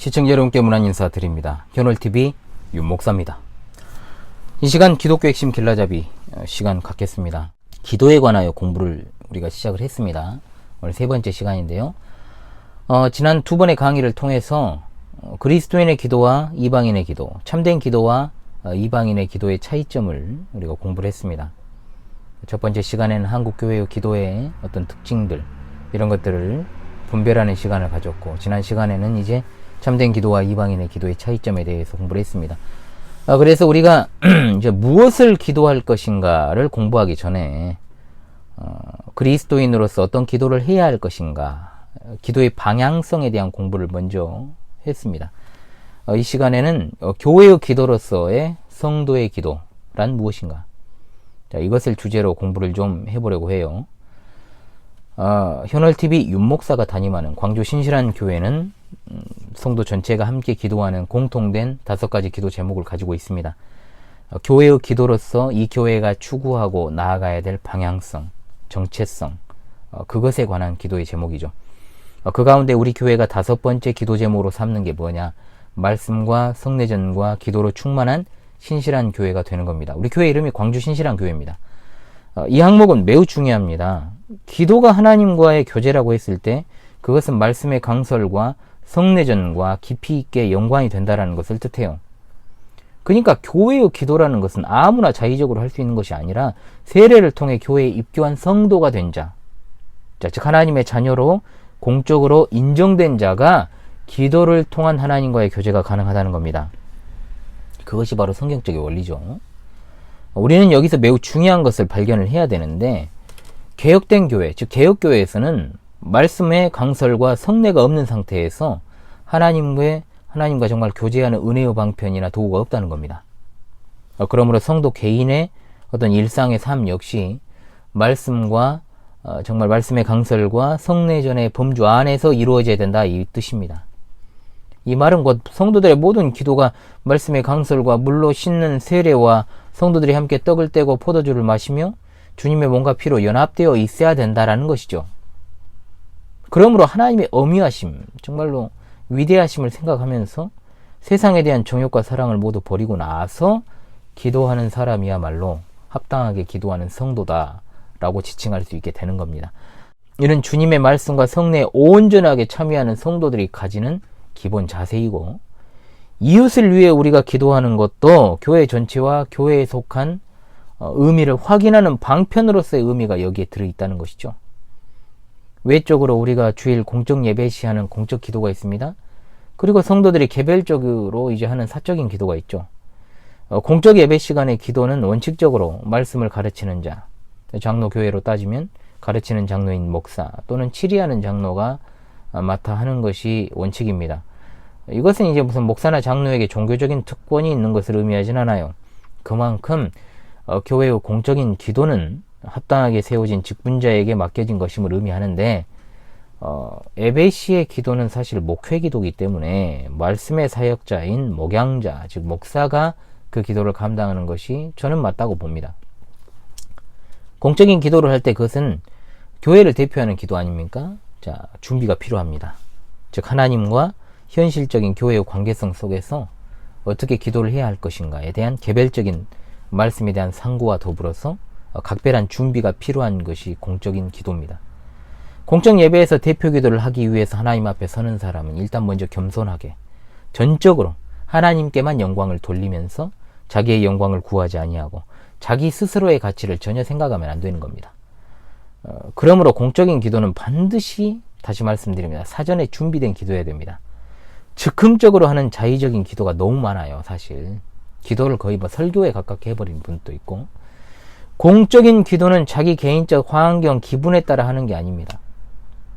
시청자 여러분께 문안 인사드립니다. 현월TV 윤목사입니다. 이 시간 기독교 핵심 길라잡이 시간 갖겠습니다. 기도에 관하여 공부를 우리가 시작을 했습니다. 오늘 세 번째 시간인데요. 지난 두 번의 강의를 통해서 그리스도인의 기도와 이방인의 기도, 참된 기도와 이방인의 기도의 차이점을 우리가 공부를 했습니다. 첫 번째 시간에는 한국교회의 기도의 어떤 특징들, 이런 것들을 분별하는 시간을 가졌고, 지난 시간에는 이제 참된 기도와 이방인의 기도의 차이점에 대해서 공부를 했습니다. 그래서 우리가 이제 무엇을 기도할 것인가를 공부하기 전에 그리스도인으로서 어떤 기도를 해야 할 것인가, 기도의 방향성에 대한 공부를 먼저 했습니다. 이 시간에는 교회의 기도로서의 성도의 기도란 무엇인가, 자, 이것을 주제로 공부를 좀 해보려고 해요. 현월TV 윤목사가 담임하는 광주 신실한 교회는 성도 전체가 함께 기도하는 공통된 5가지 기도 제목을 가지고 있습니다. 교회의 기도로서 이 교회가 추구하고 나아가야 될 방향성, 정체성, 그것에 관한 기도의 제목이죠. 그 가운데 우리 교회가 5번째 기도 제목으로 삼는 게 뭐냐, 말씀과 성례전과 기도로 충만한 신실한 교회가 되는 겁니다. 우리 교회 이름이 광주 신실한 교회입니다. 이 항목은 매우 중요합니다. 기도가 하나님과의 교제라고 했을 때 그것은 말씀의 강설과 성례전과 깊이 있게 연관이 된다는 것을 뜻해요. 그러니까 교회의 기도라는 것은 아무나 자의적으로 할 수 있는 것이 아니라 세례를 통해 교회에 입교한 성도가 된 자, 즉 하나님의 자녀로 공적으로 인정된 자가 기도를 통한 하나님과의 교제가 가능하다는 겁니다. 그것이 바로 성경적인 원리죠. 우리는 여기서 매우 중요한 것을 발견을 해야 되는데, 개혁된 교회, 즉 개혁교회에서는 말씀의 강설과 성례가 없는 상태에서 하나님과 정말 교제하는 은혜의 방편이나 도구가 없다는 겁니다. 그러므로 성도 개인의 어떤 일상의 삶 역시 말씀과 정말 말씀의 강설과 성례전의 범주 안에서 이루어져야 된다, 이 뜻입니다. 이 말은 곧 성도들의 모든 기도가 말씀의 강설과 물로 씻는 세례와 성도들이 함께 떡을 떼고 포도주를 마시며 주님의 몸과 피로 연합되어 있어야 된다라는 것이죠. 그러므로 하나님의 어미하심, 정말로 위대하심을 생각하면서 세상에 대한 정욕과 사랑을 모두 버리고 나서 기도하는 사람이야말로 합당하게 기도하는 성도다라고 지칭할 수 있게 되는 겁니다. 이는 주님의 말씀과 성례에 온전하게 참여하는 성도들이 가지는 기본 자세이고, 이웃을 위해 우리가 기도하는 것도 교회 전체와 교회에 속한 의미를 확인하는 방편으로서의 의미가 여기에 들어있다는 것이죠. 외적으로 우리가 주일 공적 예배 시 하는 공적 기도가 있습니다. 그리고 성도들이 개별적으로 이제 하는 사적인 기도가 있죠. 공적 예배 시간의 기도는 원칙적으로 말씀을 가르치는 자, 장로교회로 따지면 가르치는 장로인 목사 또는 치리하는 장로가 맡아 하는 것이 원칙입니다. 이것은 이제 무슨 목사나 장로에게 종교적인 특권이 있는 것을 의미하진 않아요. 그만큼 교회의 공적인 기도는 합당하게 세워진 직분자에게 맡겨진 것임을 의미하는데, 예배 시의 기도는 사실 목회 기도이기 때문에 말씀의 사역자인 목양자, 즉 목사가 그 기도를 감당하는 것이 저는 맞다고 봅니다. 공적인 기도를 할 때 그것은 교회를 대표하는 기도 아닙니까? 자, 준비가 필요합니다. 즉 하나님과 현실적인 교회의 관계성 속에서 어떻게 기도를 해야 할 것인가에 대한 개별적인 말씀에 대한 상고와 더불어서 각별한 준비가 필요한 것이 공적인 기도입니다. 공적 예배에서 대표 기도를 하기 위해서 하나님 앞에 서는 사람은 일단 먼저 겸손하게 전적으로 하나님께만 영광을 돌리면서 자기의 영광을 구하지 아니하고 자기 스스로의 가치를 전혀 생각하면 안 되는 겁니다. 그러므로 공적인 기도는 반드시, 다시 말씀드립니다, 사전에 준비된 기도해야 됩니다. 즉흥적으로 하는 자의적인 기도가 너무 많아요. 사실 기도를 거의 설교에 가깝게 해버린 분도 있고, 공적인 기도는 자기 개인적 환경, 기분에 따라 하는 게 아닙니다.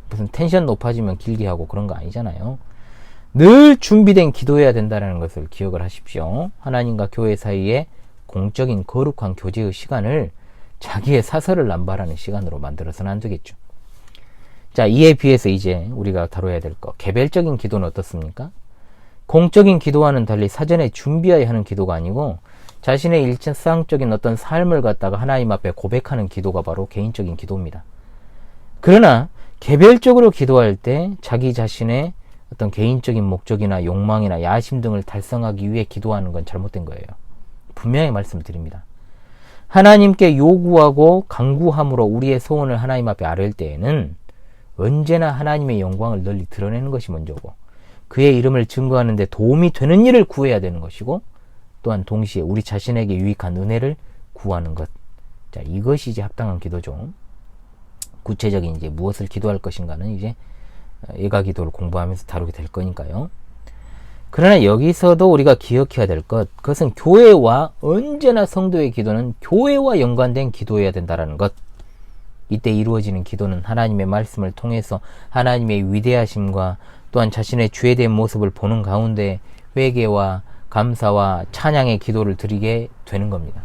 무슨 텐션 높아지면 길게 하고 그런 거 아니잖아요. 늘 준비된 기도해야 된다는 것을 기억을 하십시오. 하나님과 교회 사이에 공적인 거룩한 교제의 시간을 자기의 사설을 남발하는 시간으로 만들어서는 안 되겠죠. 자, 이에 비해서 이제 우리가 다뤄야 될 것, 개별적인 기도는 어떻습니까? 공적인 기도와는 달리 사전에 준비해야 하는 기도가 아니고 자신의 일상적인 어떤 삶을 갖다가 하나님 앞에 고백하는 기도가 바로 개인적인 기도입니다. 그러나 개별적으로 기도할 때 자기 자신의 어떤 개인적인 목적이나 욕망이나 야심 등을 달성하기 위해 기도하는 건 잘못된 거예요. 분명히 말씀드립니다. 하나님께 요구하고 간구함으로 우리의 소원을 하나님 앞에 아뢰을 때에는 언제나 하나님의 영광을 널리 드러내는 것이 먼저고, 그의 이름을 증거하는 데 도움이 되는 일을 구해야 되는 것이고, 또한 동시에 우리 자신에게 유익한 은혜를 구하는 것. 자, 이것이 이제 합당한 기도죠. 구체적인 이제 무엇을 기도할 것인가는 이제 예가 기도를 공부하면서 다루게 될 거니까요. 그러나 여기서도 우리가 기억해야 될 것, 그것은 교회와, 언제나 성도의 기도는 교회와 연관된 기도여야 된다는 것. 이때 이루어지는 기도는 하나님의 말씀을 통해서 하나님의 위대하심과 또한 자신의 죄된 모습을 보는 가운데 회개와 감사와 찬양의 기도를 드리게 되는 겁니다.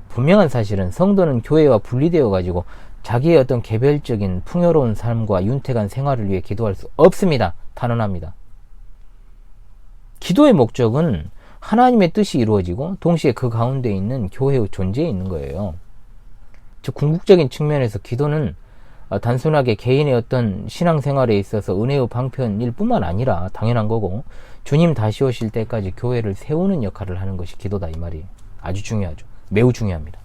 분명한 사실은 성도는 교회와 분리되어 가지고 자기의 어떤 개별적인 풍요로운 삶과 윤택한 생활을 위해 기도할 수 없습니다. 단언합니다. 기도의 목적은 하나님의 뜻이 이루어지고 동시에 그 가운데 있는 교회의 존재에 있는 거예요. 즉 궁극적인 측면에서 기도는 단순하게 개인의 어떤 신앙생활에 있어서 은혜의 방편일 뿐만 아니라 당연한 거고, 주님 다시 오실 때까지 교회를 세우는 역할을 하는 것이 기도다 이 말이에요. 아주 중요하죠. 매우 중요합니다.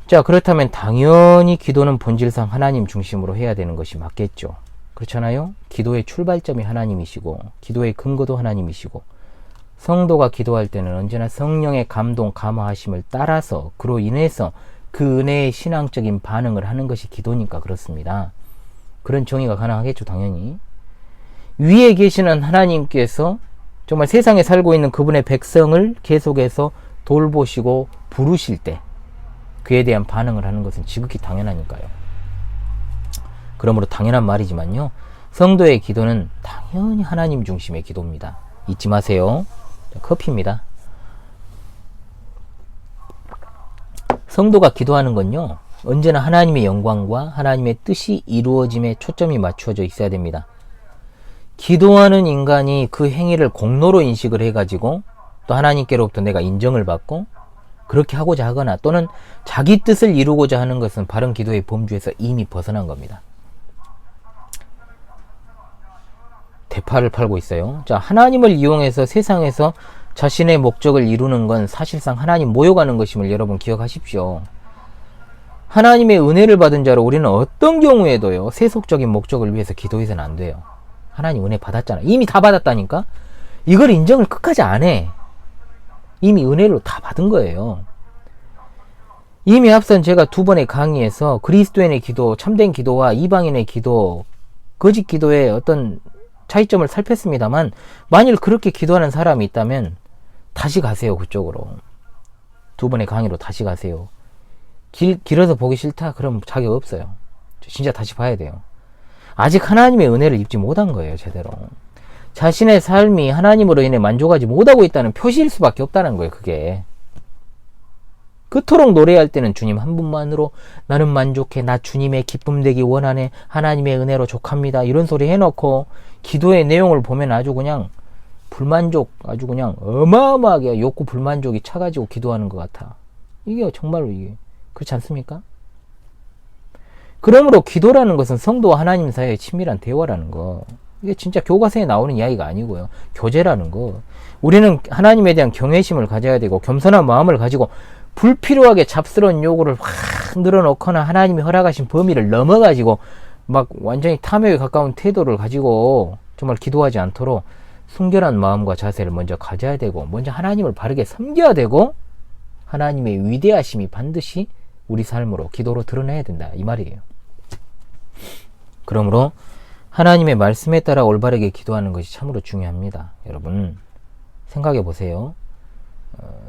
자, 그렇다면 당연히 기도는 본질상 하나님 중심으로 해야 되는 것이 맞겠죠. 그렇잖아요? 기도의 출발점이 하나님이시고 기도의 근거도 하나님이시고, 성도가 기도할 때는 언제나 성령의 감동, 감화하심을 따라서 그로 인해서 그 은혜의 신앙적인 반응을 하는 것이 기도니까 그렇습니다. 그런 정의가 가능하겠죠, 당연히. 위에 계시는 하나님께서 정말 세상에 살고 있는 그분의 백성을 계속해서 돌보시고 부르실 때 그에 대한 반응을 하는 것은 지극히 당연하니까요. 그러므로 당연한 말이지만요, 성도의 기도는 당연히 하나님 중심의 기도입니다. 잊지 마세요. 커피입니다. 성도가 기도하는 건요, 언제나 하나님의 영광과 하나님의 뜻이 이루어짐에 초점이 맞추어져 있어야 됩니다. 기도하는 인간이 그 행위를 공로로 인식을 해가지고 또 하나님께로부터 내가 인정을 받고 그렇게 하고자 하거나 또는 자기 뜻을 이루고자 하는 것은 바른 기도의 범주에서 이미 벗어난 겁니다. 대파를 팔고 있어요. 자, 하나님을 이용해서 세상에서 자신의 목적을 이루는 건 사실상 하나님 모욕하는 것임을 여러분 기억하십시오. 하나님의 은혜를 받은 자로 우리는 어떤 경우에도요, 세속적인 목적을 위해서 기도해서는 안 돼요. 하나님 은혜 받았잖아. 이미 다 받았다니까? 이걸 인정을 끝까지 안 해. 이미 은혜로 다 받은 거예요. 이미 앞선 제가 2번의 강의에서 그리스도인의 기도, 참된 기도와 이방인의 기도, 거짓 기도의 어떤 차이점을 살폈습니다만, 만일 그렇게 기도하는 사람이 있다면 다시 가세요. 그쪽으로. 2번의 강의로 다시 가세요. 길어서 보기 싫다? 그럼 자격 없어요. 진짜 다시 봐야 돼요. 아직 하나님의 은혜를 입지 못한 거예요. 제대로. 자신의 삶이 하나님으로 인해 만족하지 못하고 있다는 표시일 수밖에 없다는 거예요. 그게. 그토록 노래할 때는 주님 한 분만으로 나는 만족해, 나 주님의 기쁨 되기 원하네, 하나님의 은혜로 족합니다, 이런 소리 해놓고 기도의 내용을 보면 아주 그냥 불만족, 아주 그냥 어마어마하게 욕구 불만족이 차가지고 기도하는 것 같아. 이게 정말로 이게 그렇지 않습니까? 그러므로 기도라는 것은 성도와 하나님 사이의 친밀한 대화라는 거, 이게 진짜 교과서에 나오는 이야기가 아니고요, 교제라는 거. 우리는 하나님에 대한 경외심을 가져야 되고 겸손한 마음을 가지고 불필요하게 잡스러운 요구를 확 늘어놓거나 하나님이 허락하신 범위를 넘어가지고 막 완전히 탐욕에 가까운 태도를 가지고 정말 기도하지 않도록 순결한 마음과 자세를 먼저 가져야 되고, 먼저 하나님을 바르게 섬겨야 되고, 하나님의 위대하심이 반드시 우리 삶으로 기도로 드러내야 된다 이 말이에요. 그러므로 하나님의 말씀에 따라 올바르게 기도하는 것이 참으로 중요합니다. 여러분 생각해 보세요.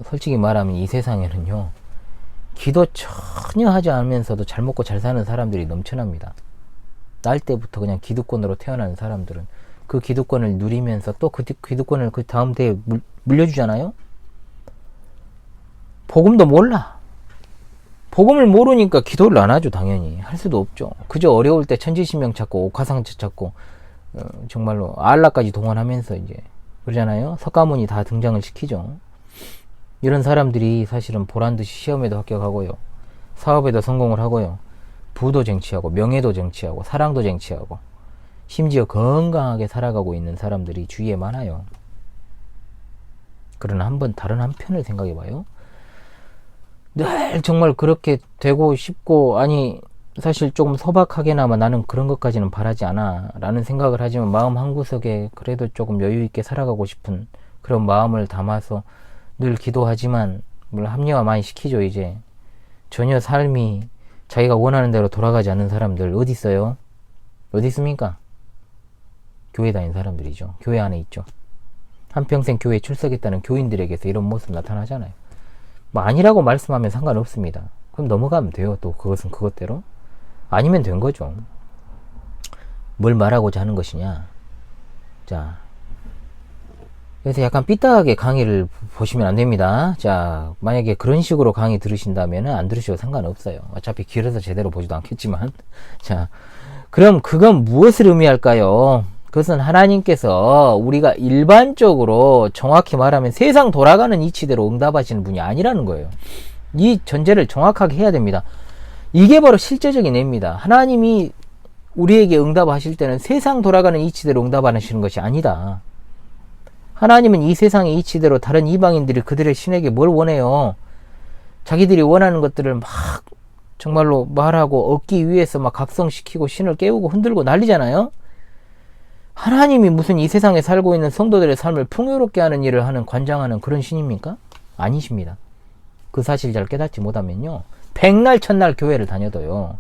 솔직히 말하면 이 세상에는요, 기도 전혀 하지 않으면서도 잘 먹고 잘 사는 사람들이 넘쳐납니다. 날 때부터 그냥 기득권으로 태어난 사람들은 그 기득권을 누리면서 또 그 기득권을 그 다음 대에 물려주잖아요. 복음도 몰라. 복음을 모르니까 기도를 안 하죠. 당연히 할 수도 없죠. 그저 어려울 때 천지신명 찾고 옥화상처 찾고 정말로 알라까지 동원하면서 이제 그러잖아요. 석가모니 다 등장을 시키죠. 이런 사람들이 사실은 보란듯이 시험에도 합격하고요, 사업에도 성공을 하고요, 부도 쟁취하고 명예도 쟁취하고 사랑도 쟁취하고 심지어 건강하게 살아가고 있는 사람들이 주위에 많아요. 그러나 한번 다른 한편을 생각해봐요. 늘 정말 그렇게 되고 싶고, 아니 사실 조금 소박하게나마 나는 그런 것까지는 바라지 않아 라는 생각을 하지만 마음 한구석에 그래도 조금 여유있게 살아가고 싶은 그런 마음을 담아서 늘 기도하지만, 물론 합리화 많이 시키죠. 이제 전혀 삶이 자기가 원하는 대로 돌아가지 않는 사람들 어디 있어요? 어디 있습니까? 교회 다니는 사람들이죠. 교회 안에 있죠. 한평생 교회에 출석했다는 교인들에게서 이런 모습 나타나잖아요. 뭐 아니라고 말씀하면 상관없습니다. 그럼 넘어가면 돼요. 또 그것은 그것대로. 아니면 된 거죠. 뭘 말하고자 하는 것이냐. 자, 그래서 약간 삐딱하게 강의를 보시면 안 됩니다. 자, 만약에 그런 식으로 강의 들으신다면 안 들으셔도 상관없어요. 어차피 길어서 제대로 보지도 않겠지만. 자, 그럼 그건 무엇을 의미할까요? 그것은 하나님께서 우리가 일반적으로 정확히 말하면 세상 돌아가는 이치대로 응답하시는 분이 아니라는 거예요. 이 전제를 정확하게 해야 됩니다. 이게 바로 실제적인 예입니다. 하나님이 우리에게 응답하실 때는 세상 돌아가는 이치대로 응답하시는 것이 아니다. 하나님은 이 세상의 이치대로 다른 이방인들이 그들의 신에게 뭘 원해요? 자기들이 원하는 것들을 막 정말로 말하고 얻기 위해서 막 각성시키고 신을 깨우고 흔들고 난리잖아요. 하나님이 무슨 이 세상에 살고 있는 성도들의 삶을 풍요롭게 하는 일을 하는 관장하는 그런 신입니까? 아니십니다. 그 사실 잘 깨닫지 못하면요, 백날 천날 교회를 다녀도요,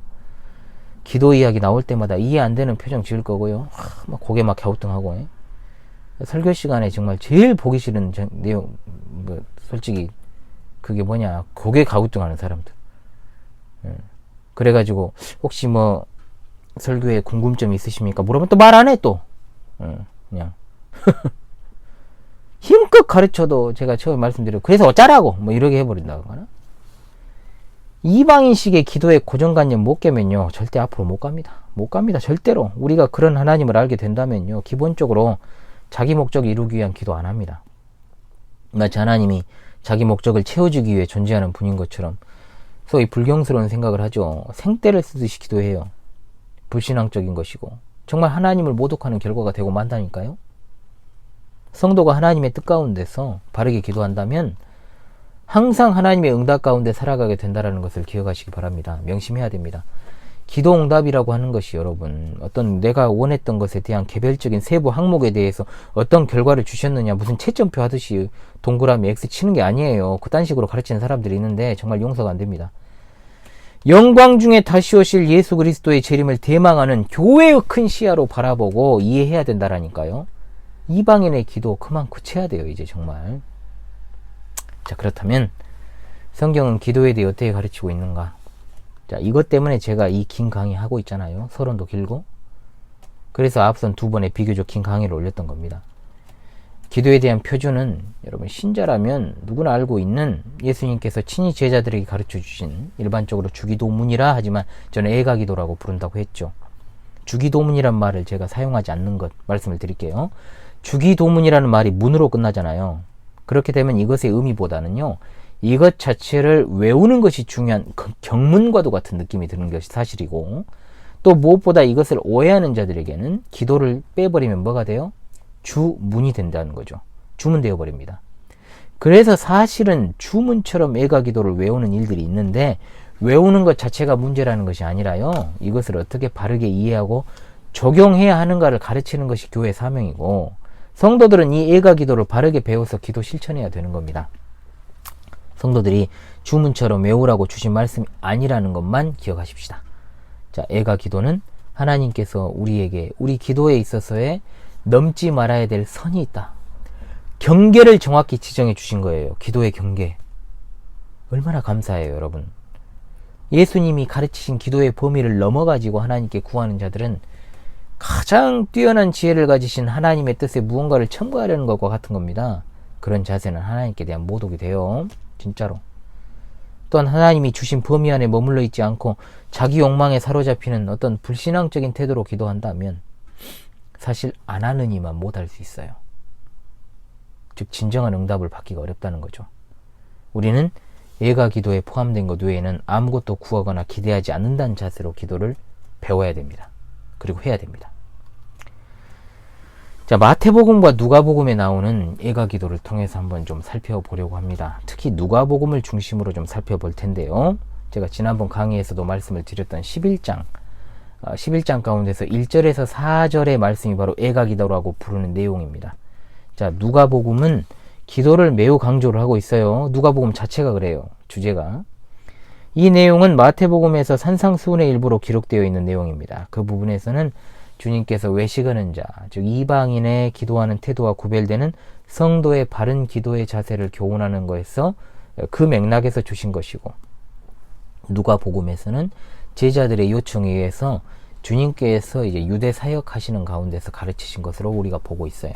기도 이야기 나올 때마다 이해 안 되는 표정 지을 거고요, 막 고개 막 갸우뚱하고, 설교 시간에 정말 제일 보기 싫은 내용, 뭐 솔직히 그게 뭐냐, 고개 갸우뚱하는 사람들. 그래가지고 혹시 뭐 설교에 궁금점이 있으십니까? 물어보면 또 말 안 해. 또 그냥 힘껏 가르쳐도 제가 처음에 말씀드렸고 그래서 어쩌라고 뭐 이렇게 해버린다거나, 이방인식의 기도의 고정관념 못 깨면요 절대 앞으로 못 갑니다. 절대로. 우리가 그런 하나님을 알게 된다면요 기본적으로 자기 목적을 이루기 위한 기도 안 합니다. 마치 하나님이 자기 목적을 채워주기 위해 존재하는 분인 것처럼 소위 불경스러운 생각을 하죠. 생떼를 쓰듯이 기도해요. 불신앙적인 것이고 정말 하나님을 모독하는 결과가 되고 만다니까요. 성도가 하나님의 뜻 가운데서 바르게 기도한다면 항상 하나님의 응답 가운데 살아가게 된다는 것을 기억하시기 바랍니다. 명심해야 됩니다. 기도 응답이라고 하는 것이 여러분 어떤 내가 원했던 것에 대한 개별적인 세부 항목에 대해서 어떤 결과를 주셨느냐 무슨 채점표 하듯이 동그라미 X 치는 게 아니에요. 그딴 식으로 가르치는 사람들이 있는데 정말 용서가 안 됩니다. 영광 중에 다시 오실 예수 그리스도의 재림을 대망하는 교회의 큰 시야로 바라보고 이해해야 된다라니까요. 이방인의 기도 그만 그쳐야 돼요. 이제 정말. 자, 그렇다면 성경은 기도에 대해 어떻게 가르치고 있는가? 자, 이것 때문에 제가 이 긴 강의 하고 있잖아요. 서론도 길고. 그래서 앞선 2번의 비교적 긴 강의를 올렸던 겁니다. 기도에 대한 표준은 여러분 신자라면 누구나 알고 있는 예수님께서 친히 제자들에게 가르쳐 주신 일반적으로 주기도문이라 하지만 저는 애가기도라고 부른다고 했죠. 주기도문이란 말을 제가 사용하지 않는 것 말씀을 드릴게요. 주기도문이라는 말이 문으로 끝나잖아요. 그렇게 되면 이것의 의미보다는요, 이것 자체를 외우는 것이 중요한 경문과도 같은 느낌이 드는 것이 사실이고, 또 무엇보다 이것을 오해하는 자들에게는 기도를 빼버리면 뭐가 돼요? 주문이 된다는 거죠. 주문 되어버립니다. 그래서 사실은 주문처럼 애가기도를 외우는 일들이 있는데 외우는 것 자체가 문제라는 것이 아니라요, 이것을 어떻게 바르게 이해하고 적용해야 하는가를 가르치는 것이 교회의 사명이고, 성도들은 이 애가기도를 바르게 배워서 기도 실천해야 되는 겁니다. 성도들이 주문처럼 외우라고 주신 말씀이 아니라는 것만 기억하십시다. 자, 애가기도는 하나님께서 우리에게 우리 기도에 있어서의 넘지 말아야 될 선이 있다. 경계를 정확히 지정해 주신 거예요. 기도의 경계. 얼마나 감사해요, 여러분. 예수님이 가르치신 기도의 범위를 넘어가지고 하나님께 구하는 자들은 가장 뛰어난 지혜를 가지신 하나님의 뜻에 무언가를 첨가하려는 것과 같은 겁니다. 그런 자세는 하나님께 대한 모독이 돼요. 진짜로. 또한 하나님이 주신 범위 안에 머물러 있지 않고 자기 욕망에 사로잡히는 어떤 불신앙적인 태도로 기도한다면 사실 안 하느니만 못할 수 있어요. 즉 진정한 응답을 받기가 어렵다는 거죠. 우리는 애가 기도에 포함된 것 외에는 아무것도 구하거나 기대하지 않는다는 자세로 기도를 배워야 됩니다. 그리고 해야 됩니다. 자, 마태복음과 누가복음에 나오는 애가 기도를 통해서 한번 좀 살펴보려고 합니다. 특히 누가복음을 중심으로 좀 살펴볼 텐데요. 제가 지난번 강의에서도 말씀을 드렸던 11장 가운데서 1절에서 4절의 말씀이 바로 애가 기도라고 부르는 내용입니다. 자, 누가복음은 기도를 매우 강조를 하고 있어요. 누가복음 자체가 그래요. 주제가. 이 내용은 마태복음에서 산상수훈의 일부로 기록되어 있는 내용입니다. 그 부분에서는 주님께서 외식하는 자, 즉 이방인의 기도하는 태도와 구별되는 성도의 바른 기도의 자세를 교훈하는 것에서 그 맥락에서 주신 것이고, 누가복음에서는 제자들의 요청에 의해서 주님께서 이제 유대 사역하시는 가운데서 가르치신 것으로 우리가 보고 있어요.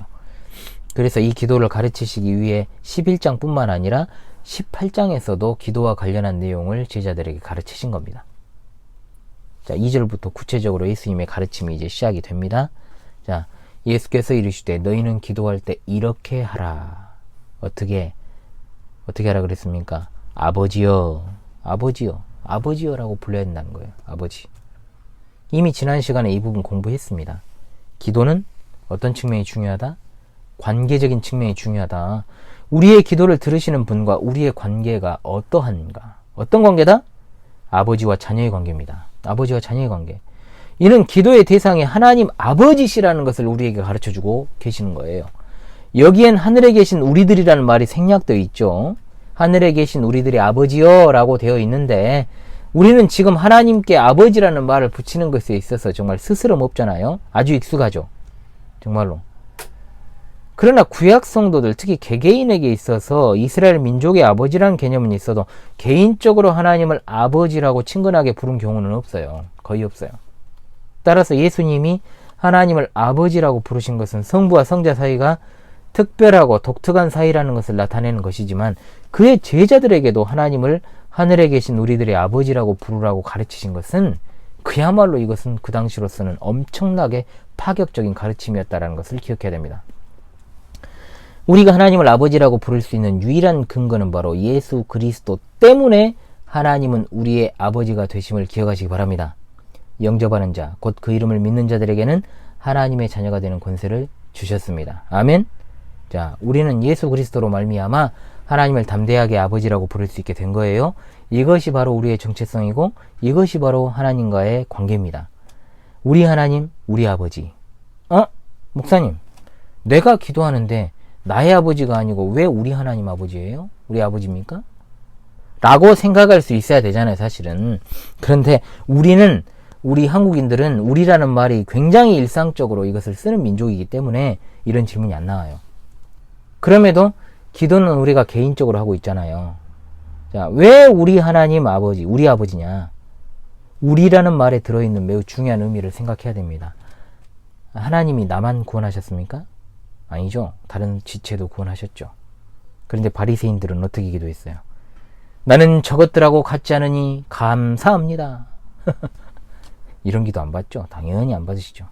그래서 이 기도를 가르치시기 위해 11장뿐만 아니라 18장에서도 기도와 관련한 내용을 제자들에게 가르치신 겁니다. 자, 2절부터 구체적으로 예수님의 가르침이 이제 시작이 됩니다. 자, 예수께서 이르시되 너희는 기도할 때 이렇게 하라. 어떻게 하라 그랬습니까? 아버지여, 아버지여, 아버지여라고 불러야 된다는 거예요. 아버지. 이미 지난 시간에 이 부분 공부했습니다. 기도는 어떤 측면이 중요하다? 관계적인 측면이 중요하다. 우리의 기도를 들으시는 분과 우리의 관계가 어떠한가? 어떤 관계다? 아버지와 자녀의 관계입니다. 아버지와 자녀의 관계. 이는 기도의 대상이 하나님 아버지시라는 것을 우리에게 가르쳐주고 계시는 거예요. 여기엔 하늘에 계신 우리들이라는 말이 생략되어 있죠. 하늘에 계신 우리들이 아버지여 라고 되어 있는데, 우리는 지금 하나님께 아버지라는 말을 붙이는 것에 있어서 정말 스스럼 없잖아요. 아주 익숙하죠. 정말로. 그러나 구약 성도들, 특히 개개인에게 있어서 이스라엘 민족의 아버지라는 개념은 있어도 개인적으로 하나님을 아버지라고 친근하게 부른 경우는 없어요. 거의 없어요. 따라서 예수님이 하나님을 아버지라고 부르신 것은 성부와 성자 사이가 특별하고 독특한 사이라는 것을 나타내는 것이지만, 그의 제자들에게도 하나님을 하늘에 계신 우리들의 아버지라고 부르라고 가르치신 것은 그야말로 이것은 그 당시로서는 엄청나게 파격적인 가르침이었다는 것을 기억해야 됩니다. 우리가 하나님을 아버지라고 부를 수 있는 유일한 근거는 바로 예수 그리스도 때문에 하나님은 우리의 아버지가 되심을 기억하시기 바랍니다. 영접하는 자, 곧 그 이름을 믿는 자들에게는 하나님의 자녀가 되는 권세를 주셨습니다. 아멘. 자, 우리는 예수 그리스도로 말미암아 하나님을 담대하게 아버지라고 부를 수 있게 된 거예요. 이것이 바로 우리의 정체성이고 이것이 바로 하나님과의 관계입니다. 우리 하나님, 우리 아버지. 목사님, 내가 기도하는데 나의 아버지가 아니고 왜 우리 하나님 아버지예요? 우리 아버지입니까? 라고 생각할 수 있어야 되잖아요, 사실은. 그런데 우리 한국인들은 우리라는 말이 굉장히 일상적으로 이것을 쓰는 민족이기 때문에 이런 질문이 안 나와요. 그럼에도 기도는 우리가 개인적으로 하고 있잖아요. 자, 왜 우리 하나님 아버지, 우리 아버지냐? 우리라는 말에 들어있는 매우 중요한 의미를 생각해야 됩니다. 하나님이 나만 구원하셨습니까? 아니죠. 다른 지체도 구원하셨죠. 그런데 바리새인들은 어떻게 기도했어요? 나는 저것들하고 같지 않으니 감사합니다. 이런 기도 안 받죠? 당연히 안 받으시죠.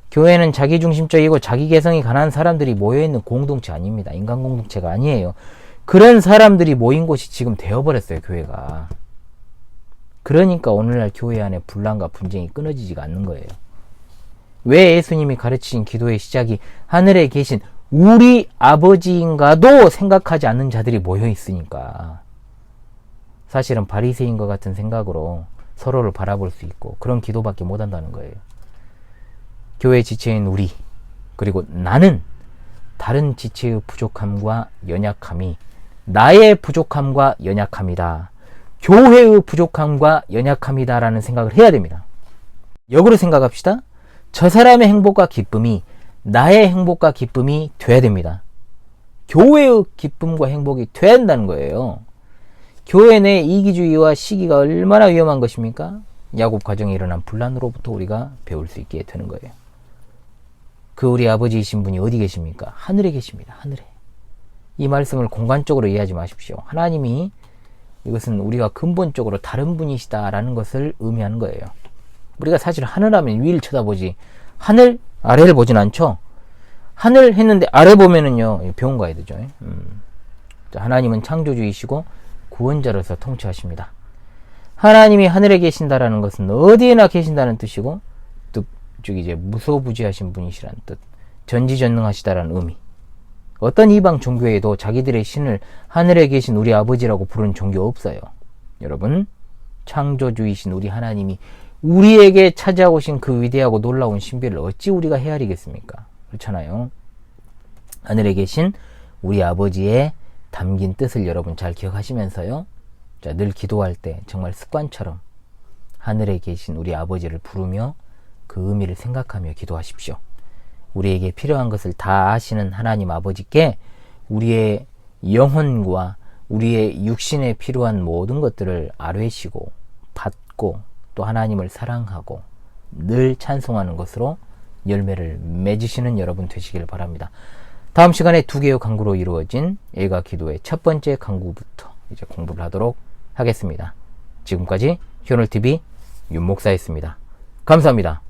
교회는 자기중심적이고 자기 개성이 강한 사람들이 모여있는 공동체 아닙니다. 인간 공동체가 아니에요. 그런 사람들이 모인 곳이 지금 되어버렸어요, 교회가. 그러니까 오늘날 교회 안에 분란과 분쟁이 끊어지지가 않는 거예요. 왜 예수님이 가르치신 기도의 시작이 하늘에 계신 우리 아버지인가도 생각하지 않는 자들이 모여 있으니까. 사실은 바리새인과 같은 생각으로 서로를 바라볼 수 있고 그런 기도밖에 못한다는 거예요. 교회 지체인 우리, 그리고 나는 다른 지체의 부족함과 연약함이 나의 부족함과 연약함이다. 교회의 부족함과 연약함이다 라는 생각을 해야 됩니다. 역으로 생각합시다. 저 사람의 행복과 기쁨이 나의 행복과 기쁨이 돼야 됩니다. 교회의 기쁨과 행복이 돼야 한다는 거예요. 교회 내 이기주의와 시기가 얼마나 위험한 것입니까? 야곱 가정에 일어난 분란으로부터 우리가 배울 수 있게 되는 거예요. 그 우리 아버지이신 분이 어디 계십니까? 하늘에 계십니다. 하늘에. 이 말씀을 공간적으로 이해하지 마십시오. 하나님이 이것은 우리가 근본적으로 다른 분이시다라는 것을 의미하는 거예요. 우리가 사실 하늘하면 위를 쳐다보지 하늘 아래를 보진 않죠. 하늘 했는데 아래 보면은요 병원 가야 되죠. 하나님은 창조주이시고 구원자로서 통치하십니다. 하나님이 하늘에 계신다라는 것은 어디에나 계신다는 뜻이고, 즉 이제 무소부지하신 분이시라는 뜻. 전지전능하시다라는 의미. 어떤 이방 종교에도 자기들의 신을 하늘에 계신 우리 아버지라고 부르는 종교 없어요. 여러분, 창조주이신 우리 하나님이 우리에게 찾아오신 그 위대하고 놀라운 신비를 어찌 우리가 헤아리겠습니까? 그렇잖아요. 하늘에 계신 우리 아버지의 담긴 뜻을 여러분 잘 기억하시면서요. 자, 늘 기도할 때 정말 습관처럼 하늘에 계신 우리 아버지를 부르며 그 의미를 생각하며 기도하십시오. 우리에게 필요한 것을 다 아시는 하나님 아버지께 우리의 영혼과 우리의 육신에 필요한 모든 것들을 아뢰시고 받고 또 하나님을 사랑하고 늘 찬송하는 것으로 열매를 맺으시는 여러분 되시길 바랍니다. 다음 시간에 2개의 강구로 이루어진 일가 기도의 첫 번째 강구부터 이제 공부를 하도록 하겠습니다. 지금까지 현울TV 윤목사였습니다. 감사합니다.